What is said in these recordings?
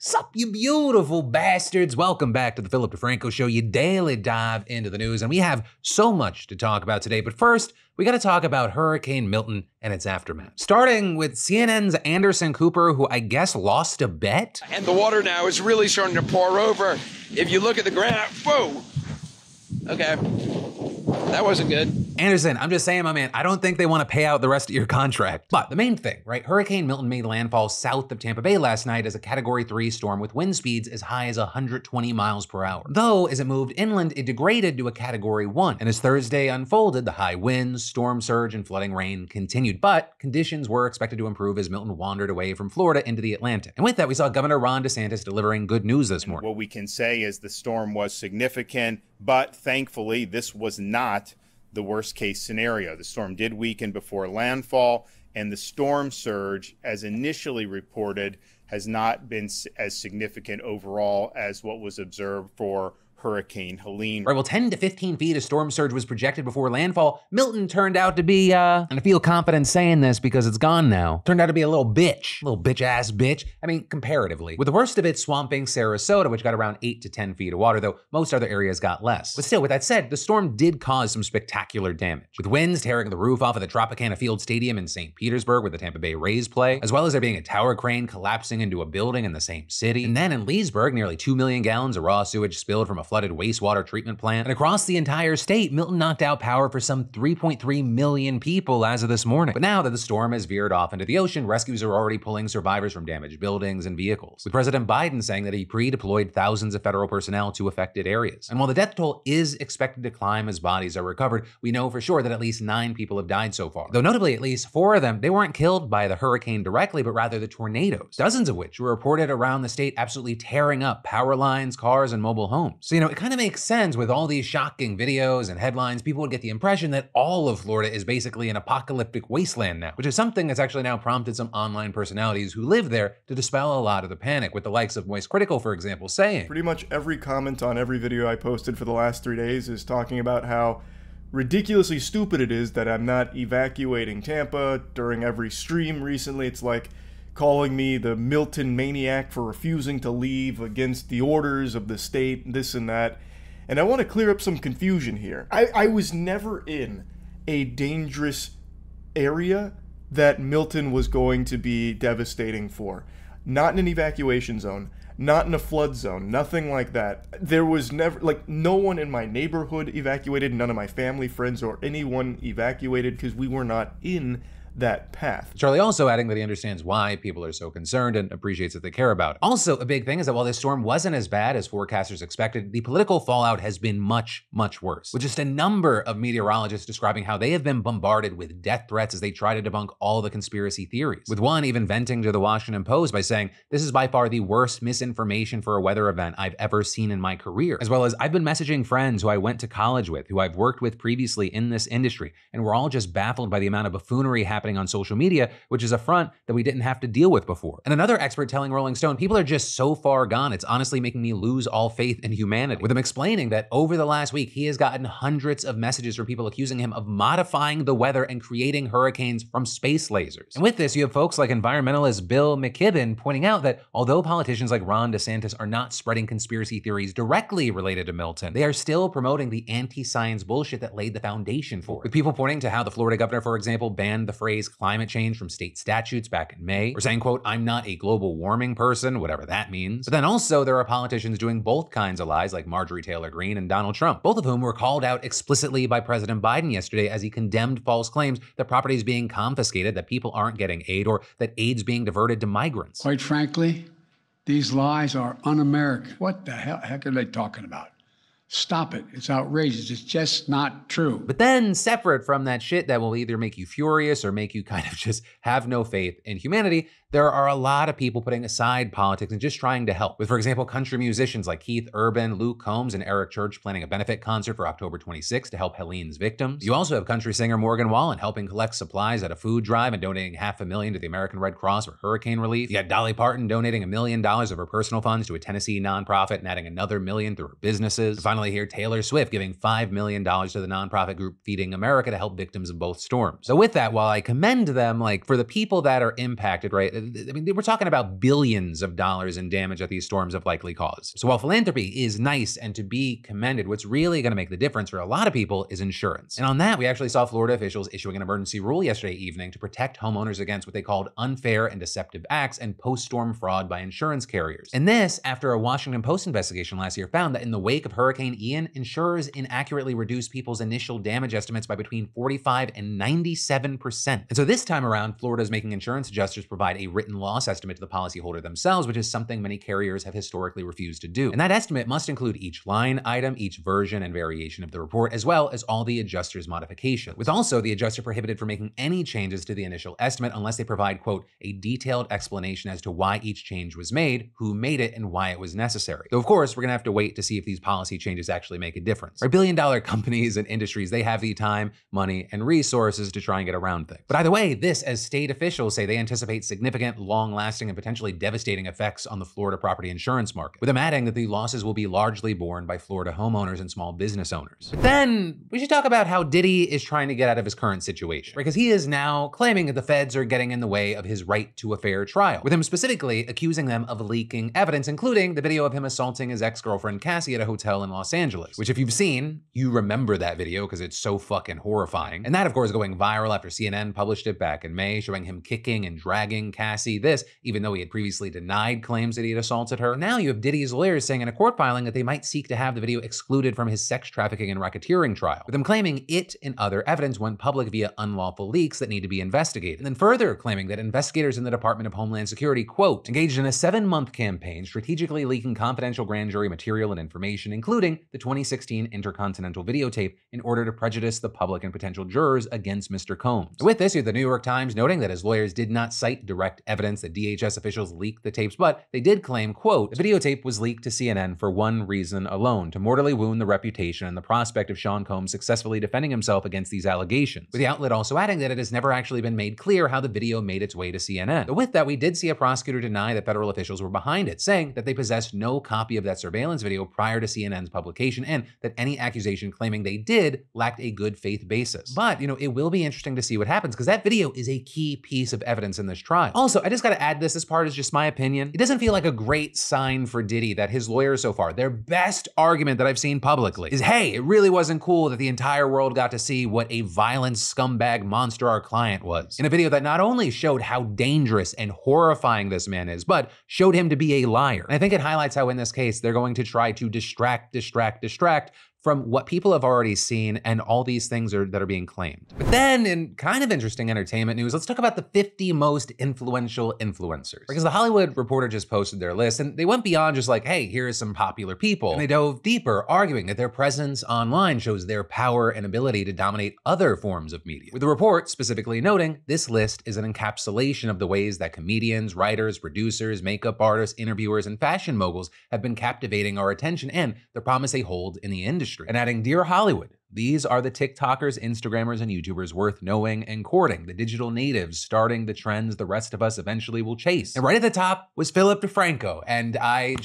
Sup, you beautiful bastards. Welcome back to the Philip DeFranco Show, your daily dive into the news. And we have so much to talk about today. But first, we got to talk about Hurricane Milton and its aftermath. Starting with CNN's Anderson Cooper, who I guess lost a bet. And the water now is really starting to pour over. If you look at the graph, whoa. Okay. That wasn't good. Anderson, I'm just saying, my man, I don't think they want to pay out the rest of your contract. But the main thing, right? Hurricane Milton made landfall south of Tampa Bay last night as a Category 3 storm with wind speeds as high as 120 miles per hour. Though, as it moved inland, it degraded to a Category 1. And as Thursday unfolded, the high winds, storm surge, and flooding rain continued. But conditions were expected to improve as Milton wandered away from Florida into the Atlantic. And with that, we saw Governor Ron DeSantis delivering good news this morning. What we can say is the storm was significant, but thankfully, this was not the worst case scenario. The storm did weaken before landfall, and the storm surge, as initially reported, has not been as significant overall as what was observed for Hurricane Helene. Right, well, 10 to 15 feet of storm surge was projected before landfall. Milton turned out to be, and I feel confident saying this because it's gone now, turned out to be a little bitch-ass bitch. I mean, comparatively. With the worst of it swamping Sarasota, which got around 8 to 10 feet of water, though most other areas got less. But still, with that said, the storm did cause some spectacular damage, with winds tearing the roof off of the Tropicana Field Stadium in St. Petersburg where the Tampa Bay Rays play, as well as there being a tower crane collapsing into a building in the same city. And then in Leesburg, nearly 2 million gallons of raw sewage spilled from a flooded wastewater treatment plant. And across the entire state, Milton knocked out power for some 3.3 million people as of this morning. But now that the storm has veered off into the ocean, rescues are already pulling survivors from damaged buildings and vehicles, with President Biden saying that he pre-deployed thousands of federal personnel to affected areas. And while the death toll is expected to climb as bodies are recovered, we know for sure that at least 9 people have died so far. Though notably, at least 4 of them, they weren't killed by the hurricane directly, but rather the tornadoes, dozens of which were reported around the state absolutely tearing up power lines, cars, and mobile homes. So, it kind of makes sense with all these shocking videos and headlines, people would get the impression that all of Florida is basically an apocalyptic wasteland now, which is something that's actually now prompted some online personalities who live there to dispel a lot of the panic, with the likes of Moist Critical, for example, saying, pretty much every comment on every video I posted for the last 3 days is talking about how ridiculously stupid it is that I'm not evacuating Tampa. During every stream recently, it's like calling me the Milton maniac for refusing to leave against the orders of the state, this and that. And I want to clear up some confusion here. I was never in a dangerous area that Milton was going to be devastating for. Not in an evacuation zone, not in a flood zone, nothing like that. There was never, no one in my neighborhood evacuated, none of my family, friends, or anyone evacuated because we were not in that path. Charlie also adding that he understands why people are so concerned and appreciates that they care about it. Also, a big thing is that while this storm wasn't as bad as forecasters expected, the political fallout has been much, much worse, with just a number of meteorologists describing how they have been bombarded with death threats as they try to debunk all the conspiracy theories, with one even venting to the Washington Post by saying, "This is by far the worst misinformation for a weather event I've ever seen in my career," as well as, "I've been messaging friends who I went to college with, who I've worked with previously in this industry, and we're all just baffled by the amount of buffoonery happening on social media, which is a front that we didn't have to deal with before." And another expert telling Rolling Stone, "People are just so far gone, it's honestly making me lose all faith in humanity," with him explaining that over the last week, he has gotten hundreds of messages from people accusing him of modifying the weather and creating hurricanes from space lasers. And with this, you have folks like environmentalist Bill McKibben pointing out that although politicians like Ron DeSantis are not spreading conspiracy theories directly related to Milton, they are still promoting the anti-science bullshit that laid the foundation for it, with people pointing to how the Florida governor, for example, banned the phrase climate change from state statutes back in May, or saying, quote, "I'm not a global warming person," whatever that means. But then also there are politicians doing both kinds of lies like Marjorie Taylor Greene and Donald Trump, both of whom were called out explicitly by President Biden yesterday as he condemned false claims that property is being confiscated, that people aren't getting aid, or that aid's being diverted to migrants. Quite frankly, these lies are un-American. What the heck are they talking about? Stop it. It's outrageous. It's just not true. But then, separate from that shit that will either make you furious or make you kind of just have no faith in humanity, there are a lot of people putting aside politics and just trying to help. With, for example, country musicians like Keith Urban, Luke Combs, and Eric Church planning a benefit concert for October 26th to help Helene's victims. You also have country singer Morgan Wallen helping collect supplies at a food drive and donating $500,000 to the American Red Cross for hurricane relief. You got Dolly Parton donating $1 million of her personal funds to a Tennessee nonprofit and adding another $1 million through her businesses. And finally, here Taylor Swift giving $5 million to the nonprofit group Feeding America to help victims of both storms. So with that, while I commend them, for the people that are impacted, right, I mean, we're talking about billions of dollars in damage that these storms have likely caused. So while philanthropy is nice and to be commended, what's really going to make the difference for a lot of people is insurance. And on that, we actually saw Florida officials issuing an emergency rule yesterday evening to protect homeowners against what they called unfair and deceptive acts and post-storm fraud by insurance carriers. And this, after a Washington Post investigation last year found that in the wake of Hurricane Ian, insurers inaccurately reduced people's initial damage estimates by between 45 and 97%. And so this time around, Florida is making insurance adjusters provide a written loss estimate to the policyholder themselves, which is something many carriers have historically refused to do. And that estimate must include each line item, each version and variation of the report, as well as all the adjuster's modifications, with also the adjuster prohibited from making any changes to the initial estimate unless they provide, quote, a detailed explanation as to why each change was made, who made it, and why it was necessary. Though, of course, we're gonna have to wait to see if these policy changes actually make a difference. Right? Billion-dollar companies and industries, they have the time, money, and resources to try and get around things. But either way, this, as state officials say, they anticipate significant, long-lasting, and potentially devastating effects on the Florida property insurance market, with them adding that the losses will be largely borne by Florida homeowners and small business owners. But then, we should talk about how Diddy is trying to get out of his current situation, because he is now claiming that the feds are getting in the way of his right to a fair trial, with him specifically accusing them of leaking evidence, including the video of him assaulting his ex-girlfriend Cassie at a hotel in Los Angeles, which if you've seen, you remember that video because it's so fucking horrifying. And that, of course, going viral after CNN published it back in May, showing him kicking and dragging Cassie, this even though he had previously denied claims that he had assaulted her. Now you have Diddy's lawyers saying in a court filing that they might seek to have the video excluded from his sex trafficking and racketeering trial, with them claiming it and other evidence went public via unlawful leaks that need to be investigated. And then further claiming that investigators in the Department of Homeland Security, quote, engaged in a 7-month campaign strategically leaking confidential grand jury material and information, including the 2016 Intercontinental videotape, in order to prejudice the public and potential jurors against Mr. Combs. With this, you have the New York Times noting that his lawyers did not cite direct evidence that DHS officials leaked the tapes, but they did claim, quote, the videotape was leaked to CNN for one reason alone, to mortally wound the reputation and the prospect of Sean Combs successfully defending himself against these allegations, with the outlet also adding that it has never actually been made clear how the video made its way to CNN. But with that, we did see a prosecutor deny that federal officials were behind it, saying that they possessed no copy of that surveillance video prior to CNN's publication, and that any accusation claiming they did lacked a good faith basis. But, it will be interesting to see what happens, because that video is a key piece of evidence in this trial. Also, I just gotta add this part is just my opinion. It doesn't feel like a great sign for Diddy that his lawyers so far, their best argument that I've seen publicly is, hey, it really wasn't cool that the entire world got to see what a violent scumbag monster our client was, in a video that not only showed how dangerous and horrifying this man is, but showed him to be a liar. And I think it highlights how in this case, they're going to try to distract from what people have already seen and all these things that are being claimed. But then, in kind of interesting entertainment news, let's talk about the 50 most influential influencers. Because the Hollywood Reporter just posted their list, and they went beyond just like, hey, here are some popular people. And they dove deeper, arguing that their presence online shows their power and ability to dominate other forms of media. With the report specifically noting, this list is an encapsulation of the ways that comedians, writers, producers, makeup artists, interviewers, and fashion moguls have been captivating our attention and the promise they hold in the industry. And adding, dear Hollywood, these are the TikTokers, Instagrammers, and YouTubers worth knowing and courting, the digital natives starting the trends the rest of us eventually will chase. And right at the top was Philip DeFranco. And I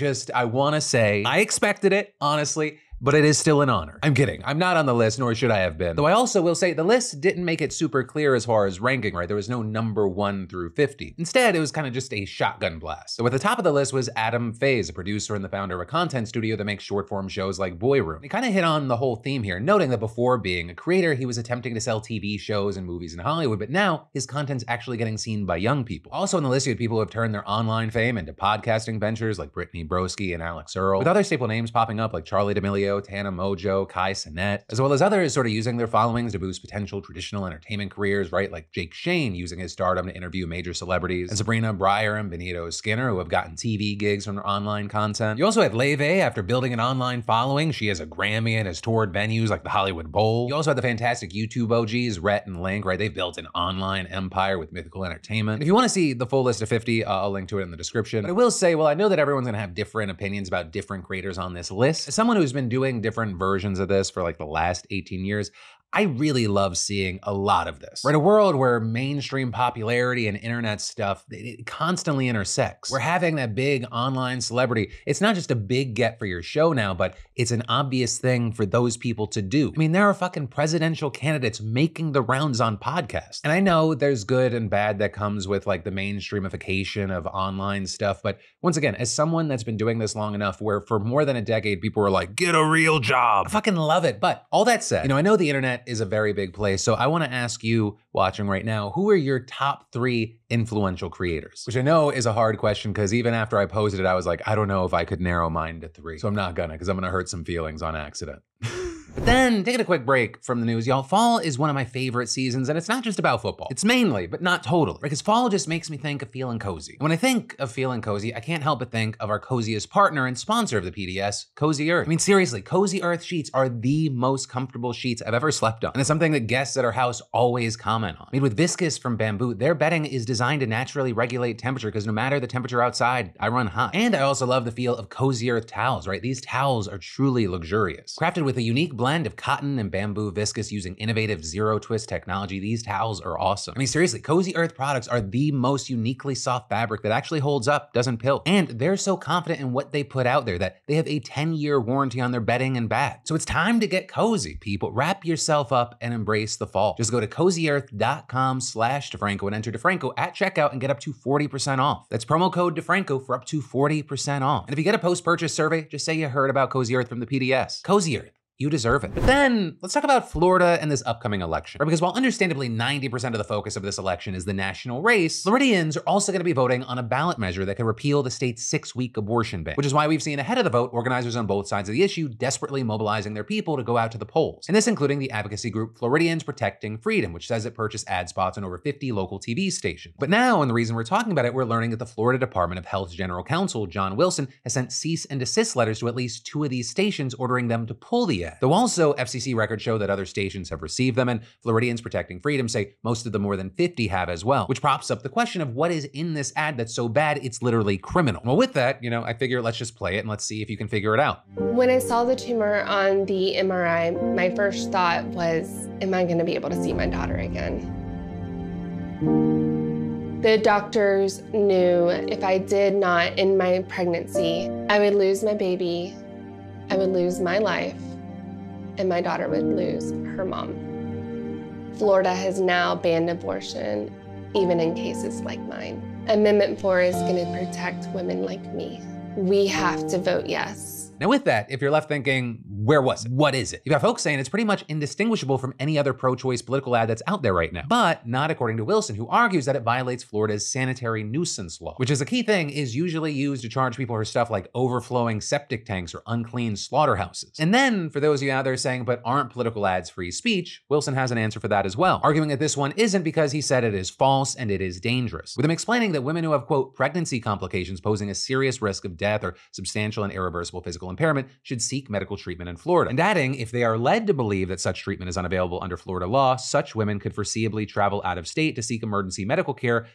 wanna say, I expected it, honestly, but it is still an honor. I'm kidding. I'm not on the list, nor should I have been. Though I also will say the list didn't make it super clear as far as ranking, right? There was no number 1 through 50. Instead, it was kind of just a shotgun blast. So at the top of the list was Adam Faze, a producer and the founder of a content studio that makes short form shows like Boy Room. He kind of hit on the whole theme here, noting that before being a creator, he was attempting to sell TV shows and movies in Hollywood, but now his content's actually getting seen by young people. Also on the list, you had people who have turned their online fame into podcasting ventures like Brittany Broski and Alex Earl, with other staple names popping up like Charlie D'Amelio, Tana Mojo, Kai Cenat, as well as others sort of using their followings to boost potential traditional entertainment careers, right? Like Jake Shane using his stardom to interview major celebrities, and Sabrina Breyer and Benito Skinner, who have gotten TV gigs from their online content. You also had Leve, after building an online following, she has a Grammy and has toured venues like the Hollywood Bowl. You also had the fantastic YouTube OGs, Rhett and Link, right? They've built an online empire with Mythical Entertainment. And if you want to see the full list of 50, I'll link to it in the description. But I will say, well, I know that everyone's gonna have different opinions about different creators on this list. As someone who's been doing different versions of this for like the last 18 years, I really love seeing a lot of this. We're in a world where mainstream popularity and internet stuff, it constantly intersects. We're having that big online celebrity. It's not just a big get for your show now, but it's an obvious thing for those people to do. I mean, there are fucking presidential candidates making the rounds on podcasts. And I know there's good and bad that comes with like the mainstreamification of online stuff. But once again, as someone that's been doing this long enough where for more than a decade, people were like, get a real job. I fucking love it. But all that said, I know the internet is a very big place. So I want to ask you watching right now, who are your top 3 influential creators? Which I know is a hard question because even after I posted it, I was like, I don't know if I could narrow mine to 3. So I'm not gonna, because I'm gonna hurt some feelings on accident. But then, taking a quick break from the news, y'all, fall is one of my favorite seasons, and it's not just about football. It's mainly, but not totally, because fall just makes me think of feeling cozy. When I think of feeling cozy, I can't help but think of our coziest partner and sponsor of the PDS, Cozy Earth. I mean, seriously, Cozy Earth sheets are the most comfortable sheets I've ever slept on, and it's something that guests at our house always comment on. Made with viscose from bamboo, their bedding is designed to naturally regulate temperature, because no matter the temperature outside, I run hot. And I also love the feel of Cozy Earth towels, right? These towels are truly luxurious. Crafted with a unique blend of cotton and bamboo viscose using innovative zero-twist technology, these towels are awesome. I mean, seriously, Cozy Earth products are the most uniquely soft fabric that actually holds up, doesn't pill. And they're so confident in what they put out there that they have a 10-year warranty on their bedding and bath. So it's time to get cozy, people. Wrap yourself up and embrace the fall. Just go to cozyearth.com/DeFranco and enter DeFranco at checkout and get up to 40% off. That's promo code DeFranco for up to 40% off. And if you get a post-purchase survey, just say you heard about Cozy Earth from the PDS. Cozy Earth. You deserve it. But then let's talk about Florida and this upcoming election. Because while understandably 90% of the focus of this election is the national race, Floridians are also going to be voting on a ballot measure that could repeal the state's 6-week abortion ban, which is why we've seen ahead of the vote organizers on both sides of the issue desperately mobilizing their people to go out to the polls. And this including the advocacy group Floridians Protecting Freedom, which says it purchased ad spots on over 50 local TV stations. But now, and the reason we're talking about it, we're learning that the Florida Department of Health's general counsel, John Wilson, has sent cease and desist letters to at least 2 of these stations ordering them to pull the ad. Though also, FCC records show that other stations have received them, and Floridians Protecting Freedom say most of the more than 50 have as well, which props up the question of what is in this ad that's so bad it's literally criminal. Well, with that, I figure let's just play it and let's see if you can figure it out. When I saw the tumor on the MRI, my first thought was, am I going to be able to see my daughter again? The doctors knew if I did not end my pregnancy, I would lose my baby, I would lose my life, and my daughter would lose her mom. Florida has now banned abortion, even in cases like mine. Amendment 4 is going to protect women like me. We have to vote yes. Now with that, if you're left thinking, where was it? What is it? You've got folks saying it's pretty much indistinguishable from any other pro-choice political ad that's out there right now. But not according to Wilson, who argues that it violates Florida's sanitary nuisance law, which is a key thing is usually used to charge people for stuff like overflowing septic tanks or unclean slaughterhouses. And then for those of you out there saying, but aren't political ads free speech, Wilson has an answer for that as well, arguing that this one isn't because he said it is false and it is dangerous, with him explaining that women who have, quote, pregnancy complications posing a serious risk of death or substantial and irreversible physical impairment should seek medical treatment in Florida. And adding, if they are led to believe that such treatment is unavailable under Florida law, such women could foreseeably travel out of state to seek emergency medical care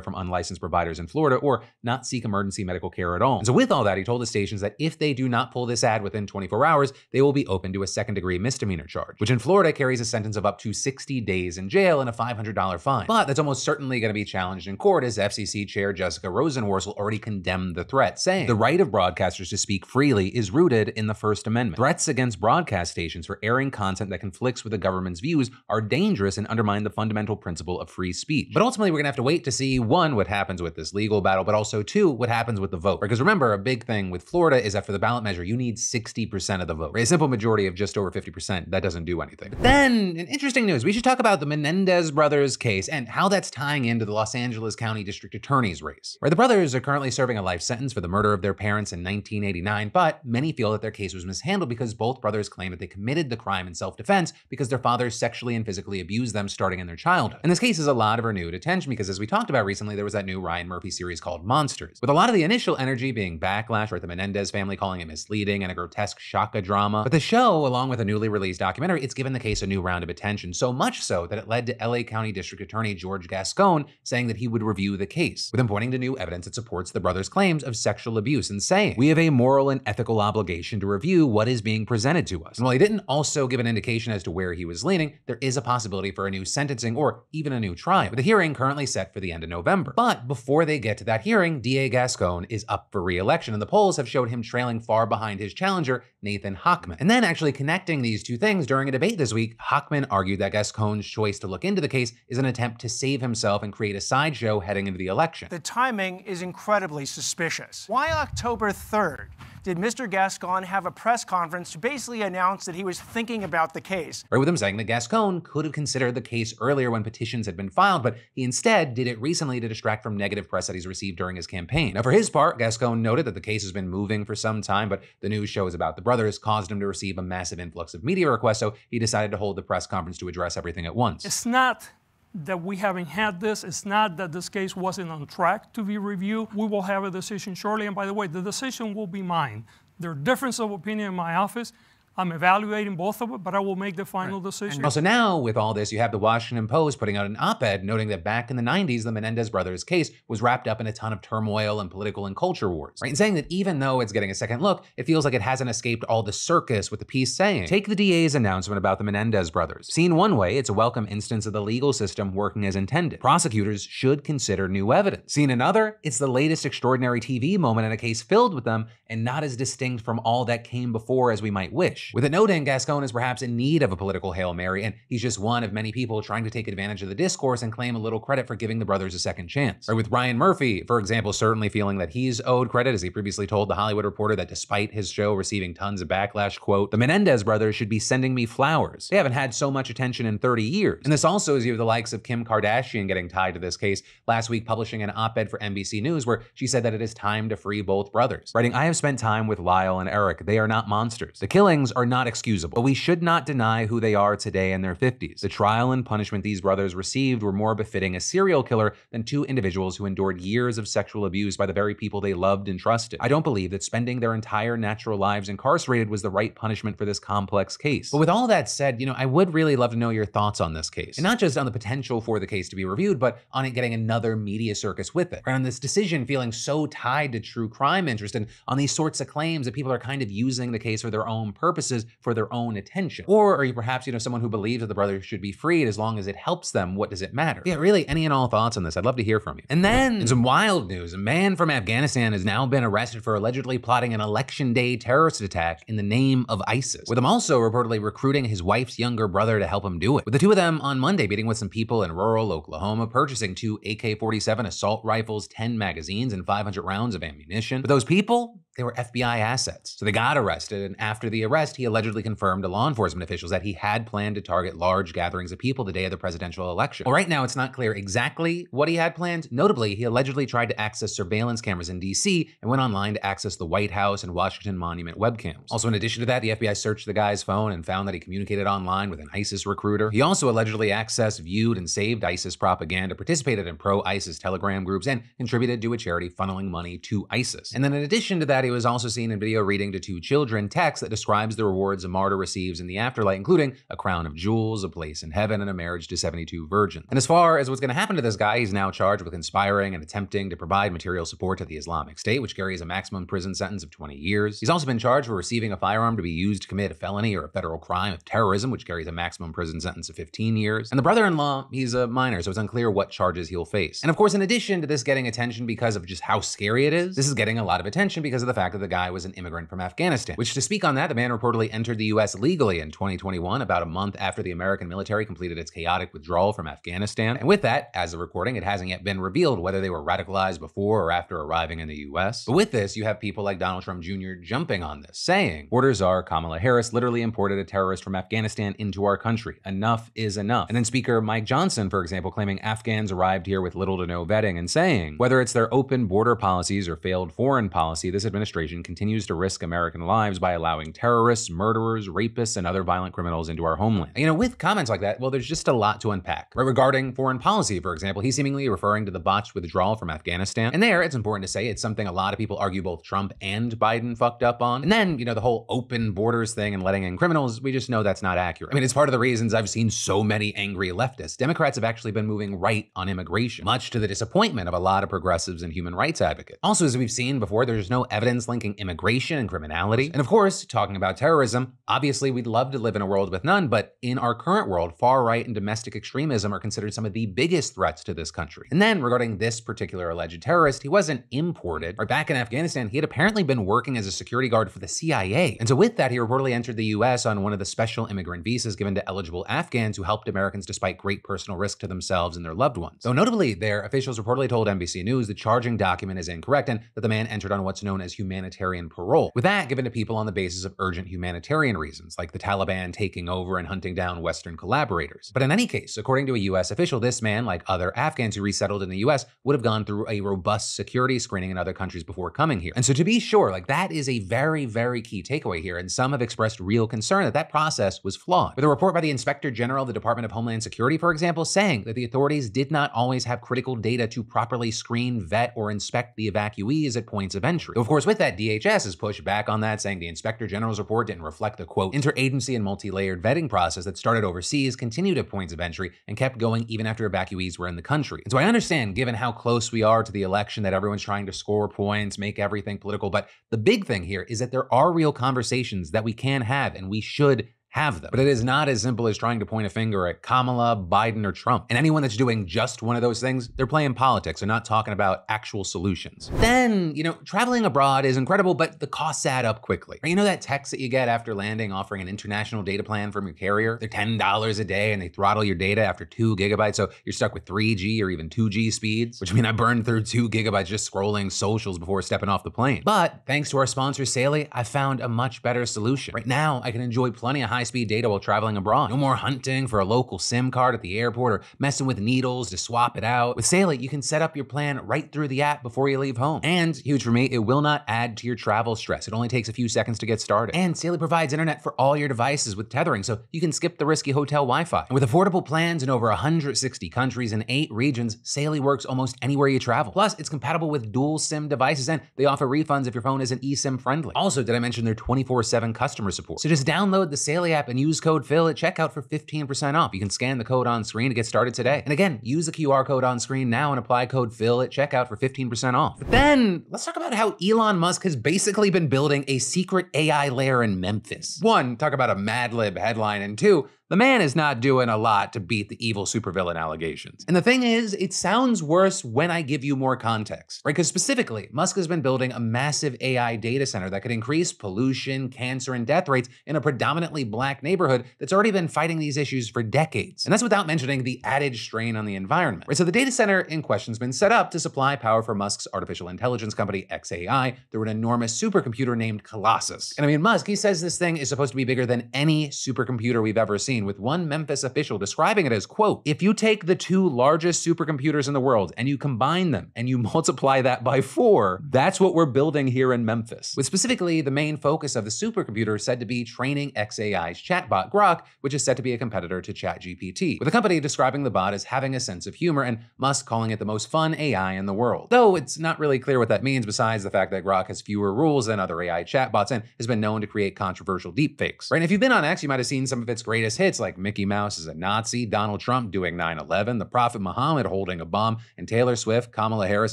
from unlicensed providers in Florida, or not seek emergency medical care at all. And so with all that, he told the stations that if they do not pull this ad within 24 hours, they will be open to a second-degree misdemeanor charge, which in Florida carries a sentence of up to 60 days in jail and a $500 fine. But that's almost certainly going to be challenged in court, as FCC Chair Jessica Rosenworcel already condemned the threat, saying the right of broadcasters to speak freely is rooted in the First Amendment. Threats against broadcast stations for airing content that conflicts with the government's views are dangerous and undermine the fundamental principle of free speech. But ultimately, we're gonna have to wait to see, 1, what happens with this legal battle, but also 2, what happens with the vote. Because remember, a big thing with Florida is that for the ballot measure, you need 60% of the vote. A simple majority of just over 50%, that doesn't do anything. But then, in interesting news, we should talk about the Menendez brothers case and how that's tying into the Los Angeles County District Attorney's race, where the brothers are currently serving a life sentence for the murder of their parents in 1989, but many feel that their case was mishandled because both brothers claim that they committed the crime in self-defense because their fathers sexually and physically abused them starting in their childhood. And this case is a lot of renewed attention because, as we talked about recently, there was that new Ryan Murphy series called Monsters, with a lot of the initial energy being backlash, or the Menendez family calling it misleading and a grotesque shaka drama. But the show, along with a newly released documentary, it's given the case a new round of attention, so much so that it led to LA County District Attorney George Gascon saying that he would review the case, with him pointing to new evidence that supports the brothers' claims of sexual abuse and saying, "We have a a moral and ethical obligation to review what is being presented to us. And while he didn't also give an indication as to where he was leaning, there is a possibility for a new sentencing or even a new trial, with the hearing currently set for the end of November. But before they get to that hearing, DA Gascón is up for re-election, and the polls have showed him trailing far behind his challenger, Nathan Hochman. And then actually connecting these two things during a debate this week, Hochman argued that Gascón's choice to look into the case is an attempt to save himself and create a sideshow heading into the election. The timing is incredibly suspicious. Why October 3rd did Mr. Gascón have a press conference to basically announce that he was thinking about the case? Right, with him saying that Gascón could have considered the case earlier when petitions had been filed, but he instead did it recently to distract from negative press that he's received during his campaign. Now, for his part, Gascón noted that the case has been moving for some time, but the news shows about the brothers caused him to receive a massive influx of media requests, so he decided to hold the press conference to address everything at once. It's not that we haven't had this. It's not that this case wasn't on track to be reviewed. We will have a decision shortly. And by the way, the decision will be mine. There are differences of opinion in my office. I'm evaluating both of it, but I will make the final decision. Also now, with all this, you have the Washington Post putting out an op-ed noting that back in the 90s, the Menendez brothers case was wrapped up in a ton of turmoil and political and culture wars, right? And saying that even though it's getting a second look, it feels like it hasn't escaped all the circus, with the piece saying, take the DA's announcement about the Menendez brothers. Seen one way, it's a welcome instance of the legal system working as intended. Prosecutors should consider new evidence. Seen another, it's the latest extraordinary TV moment in a case filled with them and not as distinct from all that came before as we might wish. With it noting Gascón is perhaps in need of a political Hail Mary, and he's just one of many people trying to take advantage of the discourse and claim a little credit for giving the brothers a second chance. Or with Ryan Murphy, for example, certainly feeling that he's owed credit, as he previously told The Hollywood Reporter that despite his show receiving tons of backlash, quote, the Menendez brothers should be sending me flowers. They haven't had so much attention in 30 years. And this also is you have the likes of Kim Kardashian getting tied to this case, last week publishing an op-ed for NBC News where she said that it is time to free both brothers. Writing, I have spent time with Lyle and Eric. They are not monsters. The killings are not excusable, but we should not deny who they are today in their 50s. The trial and punishment these brothers received were more befitting a serial killer than two individuals who endured years of sexual abuse by the very people they loved and trusted. I don't believe that spending their entire natural lives incarcerated was the right punishment for this complex case. But with all that said, I would really love to know your thoughts on this case. And not just on the potential for the case to be reviewed, but on it getting another media circus with it. Right? On this decision feeling so tied to true crime interest and on these sorts of claims that people are kind of using the case for their own purposes, for their own attention. Or are you perhaps, someone who believes that the brothers should be freed as long as it helps them? What does it matter? Yeah, really, any and all thoughts on this? I'd love to hear from you. And then, in some wild news, a man from Afghanistan has now been arrested for allegedly plotting an election day terrorist attack in the name of ISIS, with him also reportedly recruiting his wife's younger brother to help him do it. With the two of them on Monday meeting with some people in rural Oklahoma, purchasing 2 AK-47 assault rifles, 10 magazines, and 500 rounds of ammunition. But those people, they were FBI assets. So they got arrested, and after the arrest, he allegedly confirmed to law enforcement officials that he had planned to target large gatherings of people the day of the presidential election. Well, right now, it's not clear exactly what he had planned. Notably, he allegedly tried to access surveillance cameras in DC and went online to access the White House and Washington Monument webcams. Also, in addition to that, the FBI searched the guy's phone and found that he communicated online with an ISIS recruiter. He also allegedly accessed, viewed, and saved ISIS propaganda, participated in pro-ISIS Telegram groups, and contributed to a charity funneling money to ISIS. And then in addition to that, he was also seen in video reading to 2 children text that describes the rewards a martyr receives in the afterlife, including a crown of jewels, a place in heaven, and a marriage to 72 virgins. And as far as what's going to happen to this guy, he's now charged with conspiring and attempting to provide material support to the Islamic State, which carries a maximum prison sentence of 20 years. He's also been charged for receiving a firearm to be used to commit a felony or a federal crime of terrorism, which carries a maximum prison sentence of 15 years. And the brother-in-law, he's a minor, so it's unclear what charges he'll face. And of course, in addition to this getting attention because of just how scary it is, this is getting a lot of attention because of the fact that the guy was an immigrant from Afghanistan, which, to speak on that, the man reportedly entered the US legally in 2021, about a month after the American military completed its chaotic withdrawal from Afghanistan. And with that, as of recording, it hasn't yet been revealed whether they were radicalized before or after arriving in the US. But with this, you have people like Donald Trump Jr. jumping on this, saying, orders are Kamala Harris literally imported a terrorist from Afghanistan into our country. Enough is enough. And then Speaker Mike Johnson, for example, claiming Afghans arrived here with little to no vetting and saying, whether it's their open border policies or failed foreign policy, this administration continues to risk American lives by allowing terrorists, murderers, rapists, and other violent criminals into our homeland. With comments like that, well, there's just a lot to unpack. Right? Regarding foreign policy, for example, he's seemingly referring to the botched withdrawal from Afghanistan. And there, it's important to say it's something a lot of people argue both Trump and Biden fucked up on. And then, the whole open borders thing and letting in criminals, we just know that's not accurate. It's part of the reasons I've seen so many angry leftists. Democrats have actually been moving right on immigration, much to the disappointment of a lot of progressives and human rights advocates. Also, as we've seen before, there's no evidence evidence linking immigration and criminality. And of course, talking about terrorism, obviously we'd love to live in a world with none, but in our current world, far-right and domestic extremism are considered some of the biggest threats to this country. And then regarding this particular alleged terrorist, he wasn't imported. Right back in Afghanistan, he had apparently been working as a security guard for the CIA. And so with that, he reportedly entered the US on one of the special immigrant visas given to eligible Afghans who helped Americans despite great personal risk to themselves and their loved ones. Though notably, their officials reportedly told NBC News the charging document is incorrect and that the man entered on what's known as humanitarian parole, with that given to people on the basis of urgent humanitarian reasons, like the Taliban taking over and hunting down Western collaborators. But in any case, according to a US official, this man, like other Afghans who resettled in the US, would have gone through a robust security screening in other countries before coming here. And so to be sure, like that is a very, very key takeaway here, and some have expressed real concern that that process was flawed. With a report by the Inspector General of the Department of Homeland Security, for example, saying that the authorities did not always have critical data to properly screen, vet, or inspect the evacuees at points of entry. Of course, with that, DHS has pushed back on that, saying the Inspector General's report didn't reflect the, quote, interagency and multi-layered vetting process that started overseas, continued at points of entry, and kept going even after evacuees were in the country. And so I understand, given how close we are to the election, that everyone's trying to score points, make everything political, but the big thing here is that there are real conversations that we can have, and we should have them. But it is not as simple as trying to point a finger at Kamala, Biden, or Trump. And anyone that's doing just one of those things, they're playing politics. They're not talking about actual solutions. Then, traveling abroad is incredible, but the costs add up quickly. You know that text that you get after landing offering an international data plan from your carrier? They're $10 a day and they throttle your data after 2 gigabytes. So you're stuck with 3G or even 2G speeds, which mean I burned through 2 gigabytes just scrolling socials before stepping off the plane. But thanks to our sponsor, Saley, I found a much better solution. Right now, I can enjoy plenty of high-speed data while traveling abroad. No more hunting for a local SIM card at the airport or messing with needles to swap it out. With Saley, you can set up your plan right through the app before you leave home. And, huge for me, it will not add to your travel stress. It only takes a few seconds to get started. And Saley provides internet for all your devices with tethering, so you can skip the risky hotel Wi-Fi. And with affordable plans in over 160 countries and 8 regions, Saley works almost anywhere you travel. Plus, it's compatible with dual SIM devices, and they offer refunds if your phone isn't eSIM friendly. Also, did I mention their 24/7 customer support? So just download the Saley app and use code Phil at checkout for 15% off. You can scan the code on screen to get started today. And again, use the QR code on screen now and apply code Phil at checkout for 15% off. But then let's talk about how Elon Musk has basically been building a secret AI lair in Memphis. 1, talk about a Mad Lib headline, and 2, the man is not doing a lot to beat the evil supervillain allegations. And the thing is, it sounds worse when I give you more context, right? Because specifically, Musk has been building a massive AI data center that could increase pollution, cancer, and death rates in a predominantly black neighborhood that's already been fighting these issues for decades. And that's without mentioning the added strain on the environment, right? So the data center in question has been set up to supply power for Musk's artificial intelligence company, xAI, through an enormous supercomputer named Colossus. And I mean, Musk, he says this thing is supposed to be bigger than any supercomputer we've ever seen, with one Memphis official describing it as, quote, if you take the 2 largest supercomputers in the world and you combine them and you multiply that by 4, that's what we're building here in Memphis. With specifically the main focus of the supercomputer said to be training xAI's chatbot Grok, which is said to be a competitor to ChatGPT, with the company describing the bot as having a sense of humor and Musk calling it the most fun AI in the world. Though it's not really clear what that means besides the fact that Grok has fewer rules than other AI chatbots and has been known to create controversial deepfakes. Right? And if you've been on X, you might have seen some of its greatest hits, like Mickey Mouse is a Nazi, Donald Trump doing 9/11, the Prophet Muhammad holding a bomb, and Taylor Swift, Kamala Harris,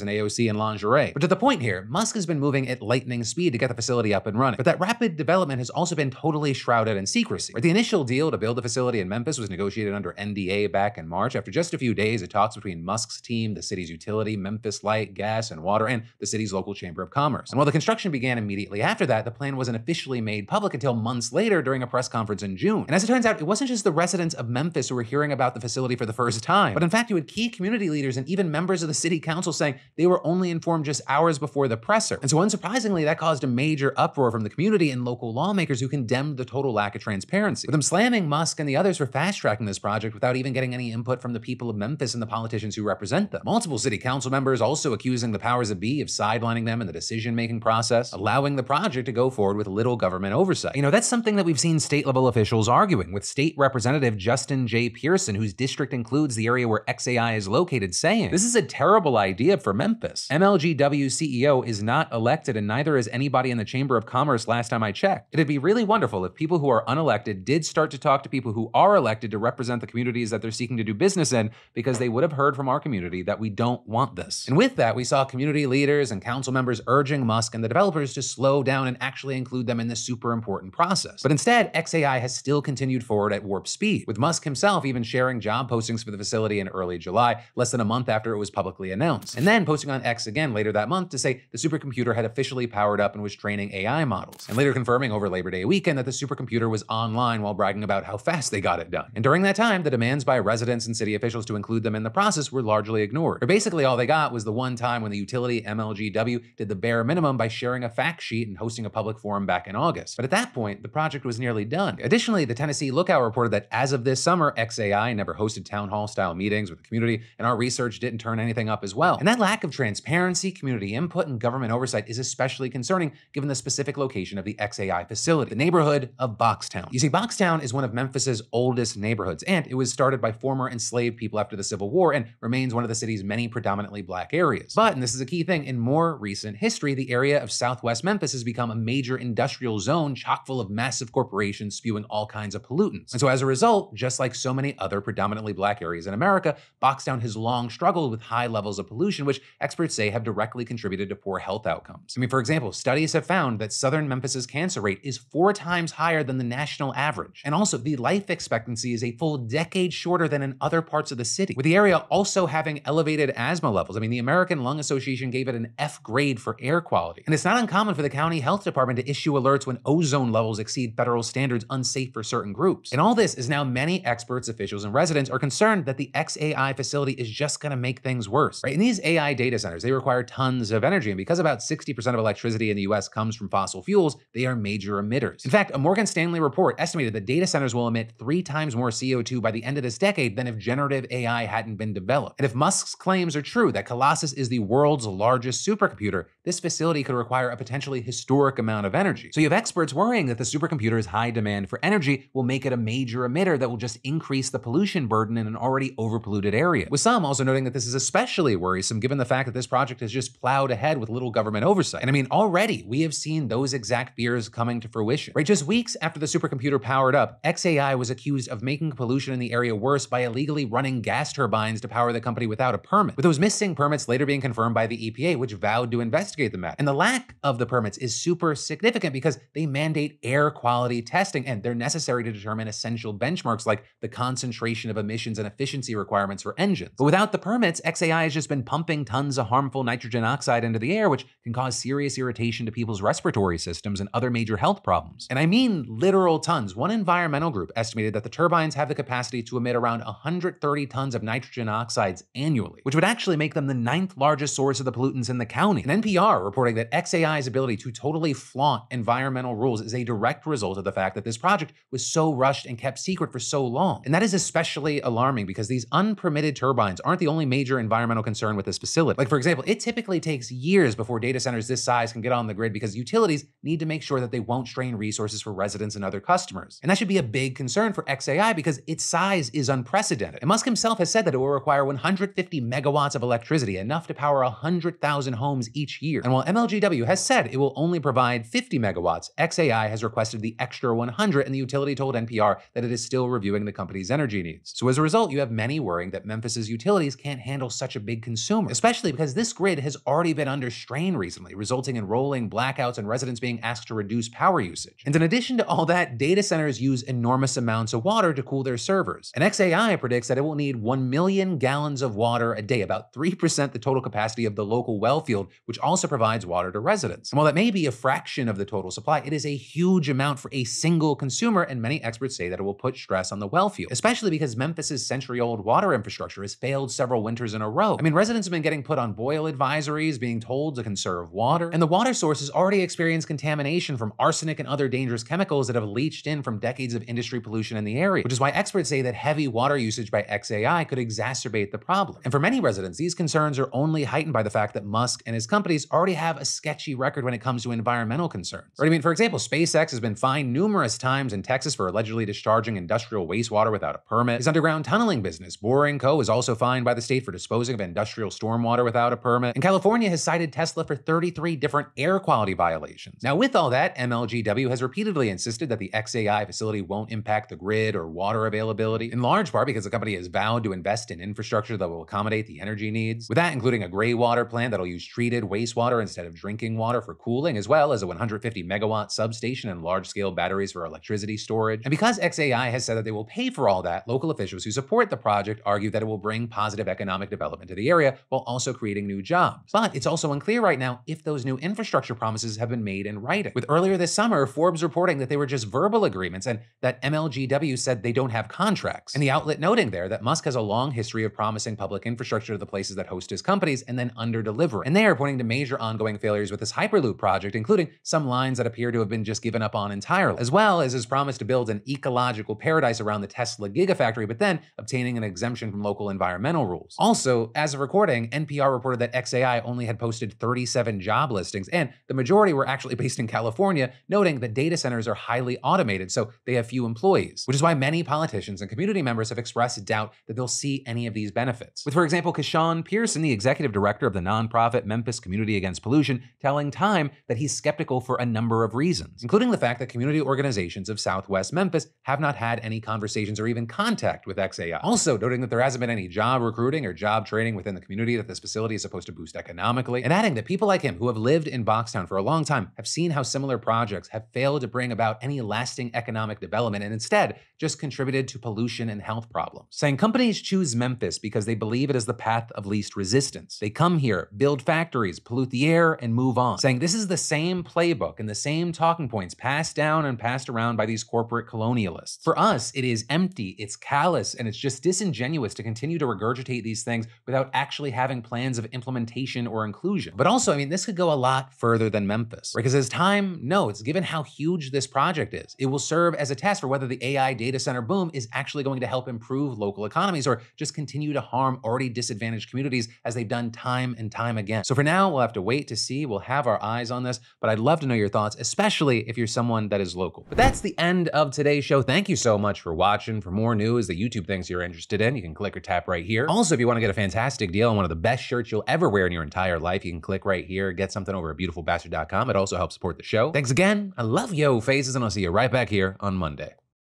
and AOC in lingerie. But to the point here, Musk has been moving at lightning speed to get the facility up and running. But that rapid development has also been totally shrouded in secrecy. Right? The initial deal to build the facility in Memphis was negotiated under NDA back in March. After just a few days of talks between Musk's team, the city's utility, Memphis Light, Gas, and Water, and the city's local chamber of commerce. And while the construction began immediately after that, the plan wasn't officially made public until months later during a press conference in June. And as it turns out, it wasn't just the residents of Memphis who were hearing about the facility for the first time, but in fact, you had key community leaders and even members of the city council saying they were only informed just hours before the presser. And so unsurprisingly, that caused a major uproar from the community and local lawmakers who condemned the total lack of transparency, with them slamming Musk and the others for fast-tracking this project without even getting any input from the people of Memphis and the politicians who represent them. Multiple city council members also accusing the powers that be of sidelining them in the decision-making process, allowing the project to go forward with little government oversight. That's something that we've seen state-level officials arguing, with State Representative Justin J. Pearson, whose district includes the area where xAI is located, saying, this is a terrible idea for Memphis. MLGW's CEO is not elected, and neither is anybody in the Chamber of Commerce last time I checked. It'd be really wonderful if people who are unelected did start to talk to people who are elected to represent the communities that they're seeking to do business in, because they would have heard from our community that we don't want this. And with that, we saw community leaders and council members urging Musk and the developers to slow down and actually include them in this super important process. But instead, xAI has still continued forward at warp speed, with Musk himself even sharing job postings for the facility in early July, less than a month after it was publicly announced, and then posting on X again later that month to say the supercomputer had officially powered up and was training AI models, and later confirming over Labor Day weekend that the supercomputer was online while bragging about how fast they got it done. And during that time, the demands by residents and city officials to include them in the process were largely ignored. Or basically all they got was the one time when the utility MLGW did the bare minimum by sharing a fact sheet and hosting a public forum back in August. But at that point, the project was nearly done. Additionally, the Tennessee Lookout reported that as of this summer, xAI never hosted town hall style meetings with the community, and our research didn't turn anything up as well. And that lack of transparency, community input, and government oversight is especially concerning given the specific location of the xAI facility, the neighborhood of Boxtown. You see, Boxtown is one of Memphis's oldest neighborhoods, and it was started by former enslaved people after the Civil War and remains one of the city's many predominantly black areas. But, and this is a key thing, in more recent history, the area of Southwest Memphis has become a major industrial zone chock full of massive corporations spewing all kinds of pollutants. And so as a result, just like so many other predominantly black areas in America, Boxtown has long struggled with high levels of pollution, which experts say have directly contributed to poor health outcomes. I mean, for example, studies have found that southern Memphis's cancer rate is 4 times higher than the national average. And also, the life expectancy is a full decade shorter than in other parts of the city, with the area also having elevated asthma levels. I mean, the American Lung Association gave it an F grade for air quality. And it's not uncommon for the county health department to issue alerts when ozone levels exceed federal standards unsafe for certain groups. And all this is now many experts, officials, and residents are concerned that the xAI facility is just going to make things worse. Right? And these AI data centers, they require tons of energy, and because about 60% of electricity in the US comes from fossil fuels, they are major emitters. In fact, a Morgan Stanley report estimated that data centers will emit 3 times more CO2 by the end of this decade than if generative AI hadn't been developed. And if Musk's claims are true that Colossus is the world's largest supercomputer, this facility could require a potentially historic amount of energy. So you have experts worrying that the supercomputer's high demand for energy will make it a major emitter that will just increase the pollution burden in an already overpolluted area. With some also noting that this is especially worrisome given the fact that this project has just plowed ahead with little government oversight. And I mean, already we have seen those exact fears coming to fruition. Right? Just weeks after the supercomputer powered up, xAI was accused of making pollution in the area worse by illegally running gas turbines to power the company without a permit, with those missing permits later being confirmed by the EPA, which vowed to investigate the matter. And the lack of the permits is super significant because they mandate air quality testing, and they're necessary to determine essential benchmarks like the concentration of emissions and efficiency requirements for engines. But without the permits, xAI has just been pumping tons of harmful nitrogen oxide into the air, which can cause serious irritation to people's respiratory systems and other major health problems. And I mean literal tons. One environmental group estimated that the turbines have the capacity to emit around 130 tons of nitrogen oxides annually, which would actually make them the 9th largest source of the pollutants in the county. And NPR reporting that xAI's ability to totally flaunt environmental rules is a direct result of the fact that this project was so rushed and kept secret for so long. And that is especially alarming because these unpermitted turbines aren't the only major environmental concern with this facility. Like, for example, it typically takes years before data centers this size can get on the grid because utilities need to make sure that they won't strain resources for residents and other customers. And that should be a big concern for xAI because its size is unprecedented. And Musk himself has said that it will require 150 megawatts of electricity, enough to power 100,000 homes each year. And while MLGW has said it will only provide 50 megawatts, xAI has requested the extra 100, and the utility told NPR that it is still reviewing the company's energy needs. So as a result, you have many worrying that Memphis's utilities can't handle such a big consumer, especially because this grid has already been under strain recently, resulting in rolling blackouts and residents being asked to reduce power usage. And in addition to all that, data centers use enormous amounts of water to cool their servers. And xAI predicts that it will need 1 million gallons of water a day, about 3% the total capacity of the local well field, which also provides water to residents. And while that may be a fraction of the total supply, it is a huge amount for a single consumer, and many experts say that it will put stress on the well field, especially because Memphis's century-old water infrastructure has failed several winters in a row. I mean, residents have been getting put on boil advisories, being told to conserve water, and the water sources already experience contamination from arsenic and other dangerous chemicals that have leached in from decades of industry pollution in the area, which is why experts say that heavy water usage by xAI could exacerbate the problem. And for many residents, these concerns are only heightened by the fact that Musk and his companies already have a sketchy record when it comes to environmental concerns. Right? I mean, for example, SpaceX has been fined numerous times in Texas for allegedly discharging industrial wastewater without a permit. His underground tunneling business, Boring Co., is also fined by the state for disposing of industrial stormwater without a permit. And California has cited Tesla for 33 different air quality violations. Now, with all that, MLGW has repeatedly insisted that the the XAI facility won't impact the grid or water availability, in large part because the company has vowed to invest in infrastructure that will accommodate the energy needs, with that including a gray water plant that'll use treated wastewater instead of drinking water for cooling, as well as a 150 megawatt substation and large-scale batteries for electricity storage. And because XAI has said that they will pay for all that, local officials who support the project argue that it will bring positive economic development to the area while also creating new jobs. But it's also unclear right now if those new infrastructure promises have been made in writing, with earlier this summer Forbes reporting that they were just verbal agreements and that MLGW said they don't have contracts, and the outlet noting there that Musk has a long history of promising public infrastructure to the places that host his companies and then under-delivering. And they are pointing to major ongoing failures with this Hyperloop project, including some lines that appear to have been just given up on entirely, as well as his promise to build an ecological paradise around the Tesla Gigafactory, but then obtaining an exemption from local environmental rules. Also, as of recording, NPR reported that XAI only had posted 37 job listings, and the majority were actually based in California, noting that data centers are highly automated, so they have few employees, which is why many politicians and community members have expressed doubt that they'll see any of these benefits. With, for example, Keshawn Pearson, the executive director of the nonprofit Memphis Community Against Pollution, telling Time that he's skeptical for a number of reasons, including the fact that community organizations of Southwest Memphis have not had any conversations or even contact with XAI. Also noting that there hasn't been any job recruiting or job training within the community that this facility is supposed to boost economically, and adding that people like him who have lived in Boxtown for a long time have seen how similar projects have failed to bring about any lasting economic development and instead just contributed to pollution and health problems. Saying companies choose Memphis because they believe it is the path of least resistance. They come here, build factories, pollute the air, and move on. Saying this is the same playbook and the same talking points passed down and passed around by these corporate colonialists. For us, it is empty, it's callous, and it's just disingenuous to continue to regurgitate these things without actually having plans of implementation or inclusion. But also, I mean, this could go a lot further than Memphis, because as Time notes, given how huge this project is, it will serve as a test for whether the AI data center boom is actually going to help improve local economies or just continue to harm already disadvantaged communities as they've done time and time again. So for now, we'll have to wait to see. We'll have our eyes on this, but I'd love to know your thoughts, especially if you're someone that is local. But that's the end of today's show. Thank you so much for watching. For more news that YouTube thinks you're interested in, you can click or tap right here. Also, if you want to get a fantastic deal on one of the best shirts you'll ever wear in your entire life, you can click right here, get something over at beautifulbastard.com. It also helps support the show. Thanks again. I love yo faces, and I'll see you right back here on Monday.